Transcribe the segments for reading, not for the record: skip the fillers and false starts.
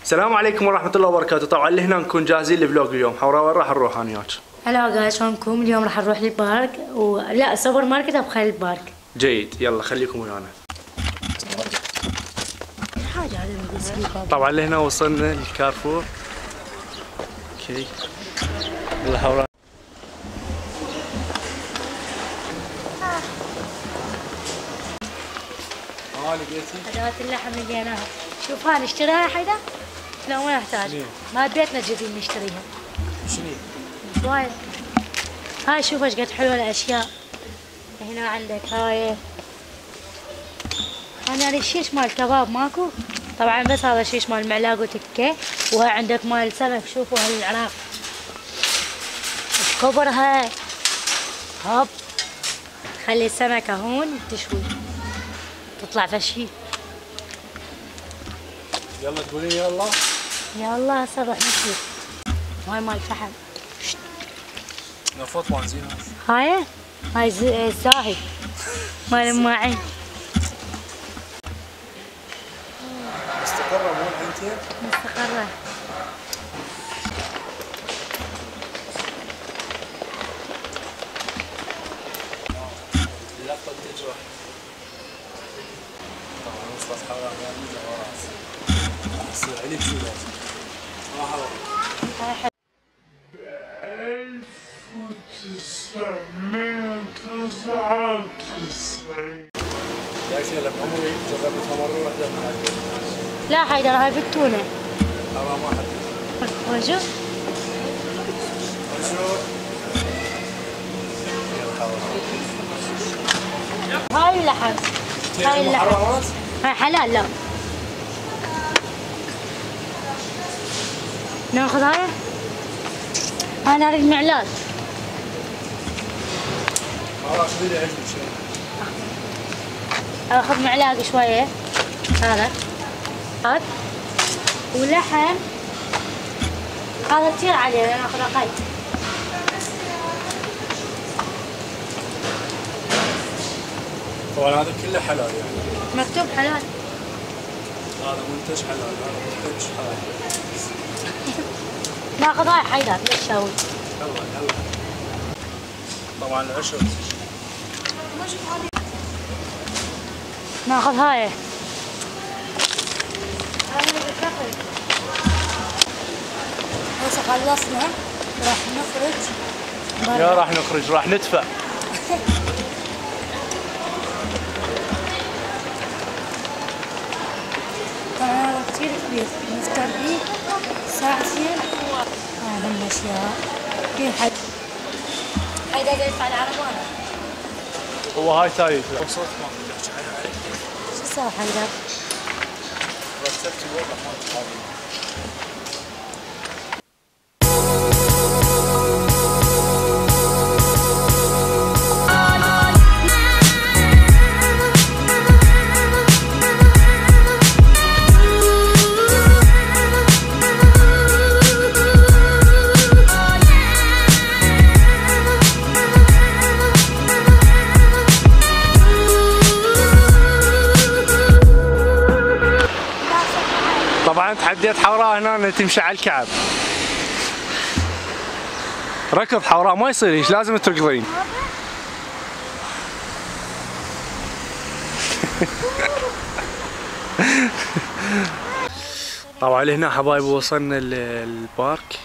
السلام عليكم ورحمة الله وبركاته. طبعا لهنا نكون جاهزين لفلوق اليوم. حوراء وين راح نروح انا وياك؟ هلا جايز، شلونكم؟ اليوم راح نروح للبارك لا سوبر ماركت بخير البارك. جيد، يلا خليكم ويانا. حاجة هذا طبعا لهنا وصلنا للكارفور. اوكي يلا حوراء. لقيتي؟ أدوات اللحم لقيناها. شوف هاي نشتريها حيدر؟ لا ما نحتاج. ما بيتنا جديد نشتريها. شنو؟ وايد. هاي شوف ايش قد حلوة الأشياء. هنا عندك هاي. أنا الشيش مال كباب ماكو؟ طبعا بس هذا شيش مال معلاق وتكة، وهاي عندك مال سمك. شوفوا هالعراق. كبر هاي. هوب. خلي السمكة هون تشوي. تطلع فشي. يلا تقولين يلا؟ يلا هسه نروح نشوي. هاي مال فحم. نفط وانزين. هاي الزاهد مال الماعين. مستقرة مو عندي؟ مستقرة. اللقطة تجرح. طبعا وصلت حوالي 100 وراس. يصير عليك شو لازم. ما حرام. لا حيدر، هاي بالتونة. حرام ما حد. وشوف. هاي اللحم. هاي اللحم. هاي حلال. لا ناخذ هاي. انا اريد معلاد. خلاص بدي اعيش شيء. اخذ معلاق شويه. هذا ولحم هذا كثير عليه، انا اخذ اقل. طبعا هذا كله حلال يعني. مكتوب حلال. هذا منتج حلال، هذا منتج حلال. ناخذ هاي حيدر للشاوي. يلا. طبعا العشر. ناخذ هاي. هسه خلصنا راح نخرج. راح نخرج، راح ندفع. طبعا كثير كبير، نفطر فيه ساعتين. هذا الاشياء في حد حيدر يدفع العربانة. هو هاي تايف. صوت ما شو صار حيدر؟ رتبت الوضع مال اصحابي. طبعا تحديت حوراء هنا تمشي على الكعب. ركض حوراء ما يصير ايش لازم تركضين. طبعا لهنا حبايبي وصلنا للبارك.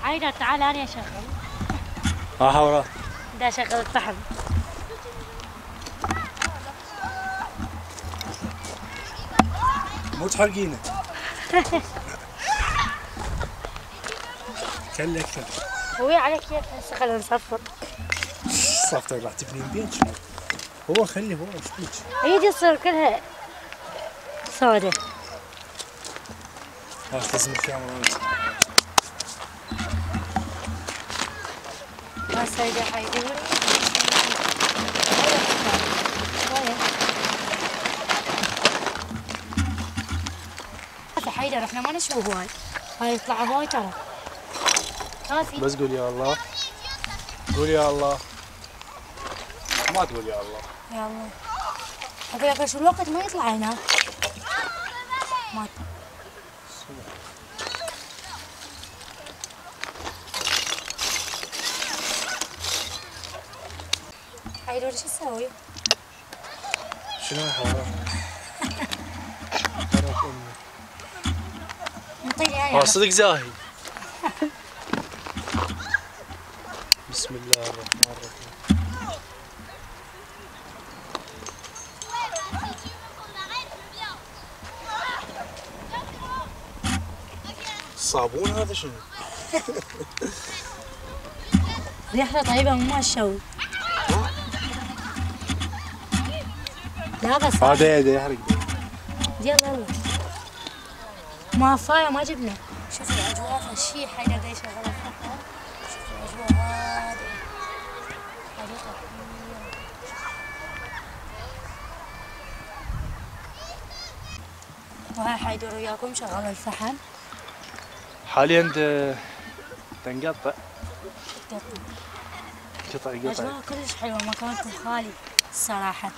حيدر تعال انا اشغل. حوراء. بدي اشغل الفحم. مو تحرقينه. كل اكثر. هو عليك كيف هسه خلينا نصفر. صفتك راح تبنين بيت شنو؟ هو خلي هو ايش بيك؟ هي تصير كلها سوداء. لازم الكاميرا. هسه اذا حيدور حيدر احنا ما نشوي هواي. هاي يطلع هواي ترى. بس قول يا الله. قول يا الله. ما تقول يا الله. يا الله. اقول لك شو الوقت ما يطلع هنا. ما حيدر شو تسوي؟ شنو الحوار؟ حرك امي. انطيني اياه. صدق زاهي. بسم الله الرحمن الرحيم. الصابون هذا شنو؟ ريحته طيبة مو ما الشوي. لا بس هذا يحرق. يلا يلا. ما فاية ما جبنا. شوف الأجواء فشي حيدر دا يشغل الفحم. شوف الأجواء هادئة. حديقة كبيرة. وهاي حيدر وياكم شغل الفحم. حاليا تنقطع. قطع. الأجواء كلش حلوة مكانكم خالي الصراحة.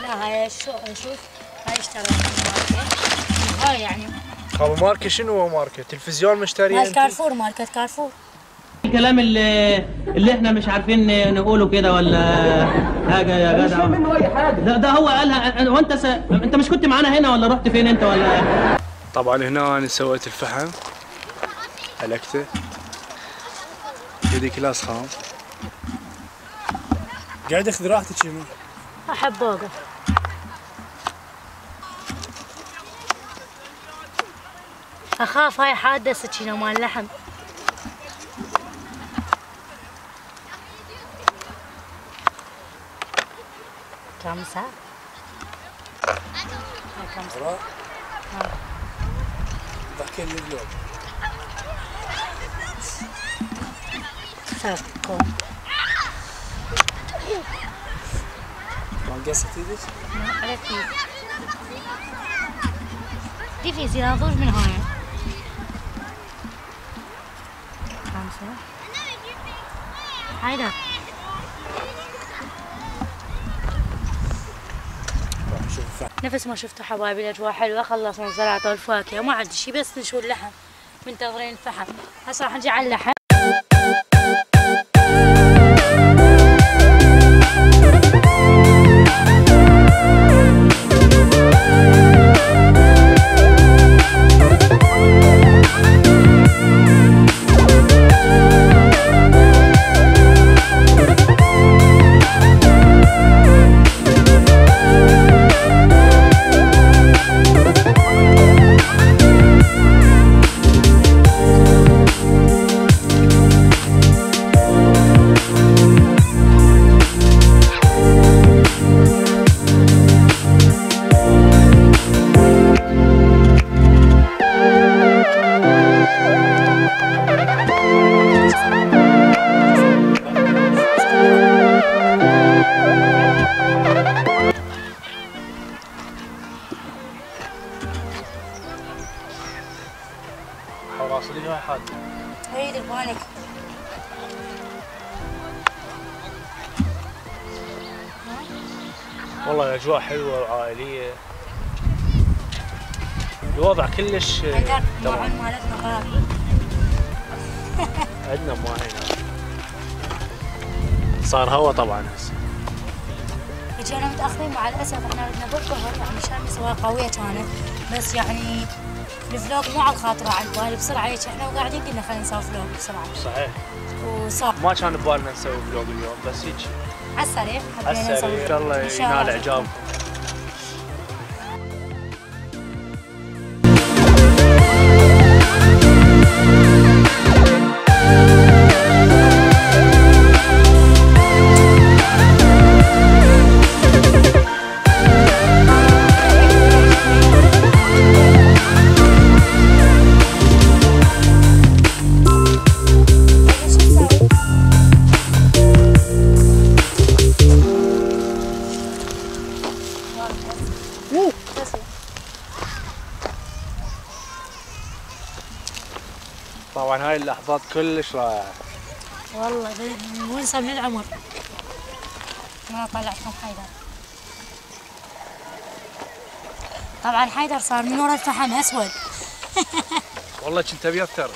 لا هاي شوف هاي اشتريت ماركة. هاي يعني هذا ماركة شنو هو ماركة؟ تلفزيون مشتري مال كارفور ماركة كارفور. الكلام اللي احنا مش عارفين نقوله كده ولا حاجه يا جدع. منه اي حاجه. ده هو قالها. وانت انت مش كنت معانا هنا ولا رحت فين انت ولا؟ طبعا هنا انا سويت الفحم علقته يدي كلاس خام. قاعد اخذ راحتك يمين. احب اوقف. اخاف هاي حادة سكينة مال لحم. كم ساعة؟ كم ساعة؟ ضحكي لي اليوم. ساكو. ما قصت ايدك؟ ما عرفت ايدك. دي في زيادة من هاي. خمسة. حيدر. نفس ما شفتوا حبايبي الاجواء حلوه. خلصنا الزراعه والفاكهه ما عندي شي بس نشوي اللحم. منتظرين الفحم. هسه راح نجي على اللحم. حواصلي هاي حاد. عيد بالك. والله الاجواء حلوه وعائليه. الوضع كلش طبعا مالتنا غالي. عندنا ما هنا صار هوا طبعا هسه. اجينا متاخرين مع الاسف. احنا بدنا بالظهر يعني الشمس قويه كانت بس يعني الفلوق مو على الخاطر على البال بسرعه هيك احنا وقاعدين قلنا خلينا نسوي فلوق بسرعه. صحيح. وصار ما كان ببالنا نسوي فلوق اليوم بس هيك على السريع حبينا نسوي. ان شاء الله ينال اعجابكم. طبعا هاي اللحظات كلش رائعة. والله ونسة من العمر. ما طلعتكم حيدر. طبعا حيدر صار من ورا الفحم اسود. والله كنت ابي اكثر.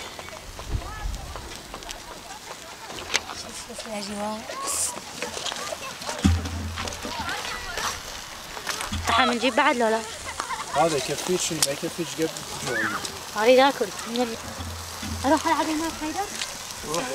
شوف الاجواء. احنا بنجيب بعد لو لا؟ هذا يكفيك شنو ما يكفيك قبل تجوعين. اريد اكل. اروح العب هناك حيدر؟ روحي.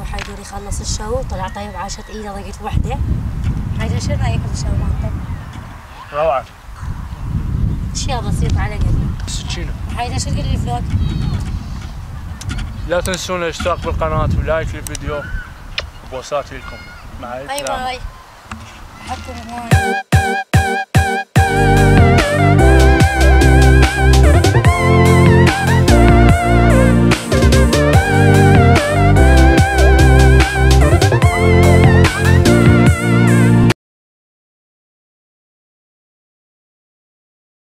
وحيدر يخلص الشو طلع طيب عاشت ايده ضيقت وحده. حيدر شنو رايك بالشو مالتك؟ روعة. اشياء بسيطة على قد. سكينة. حيدر شو تقول لي الفلوق؟ لا تنسون الاشتراك بالقناة ولايك للفيديو وبوساتي لكم. مع السلامة. باي باي. حطوا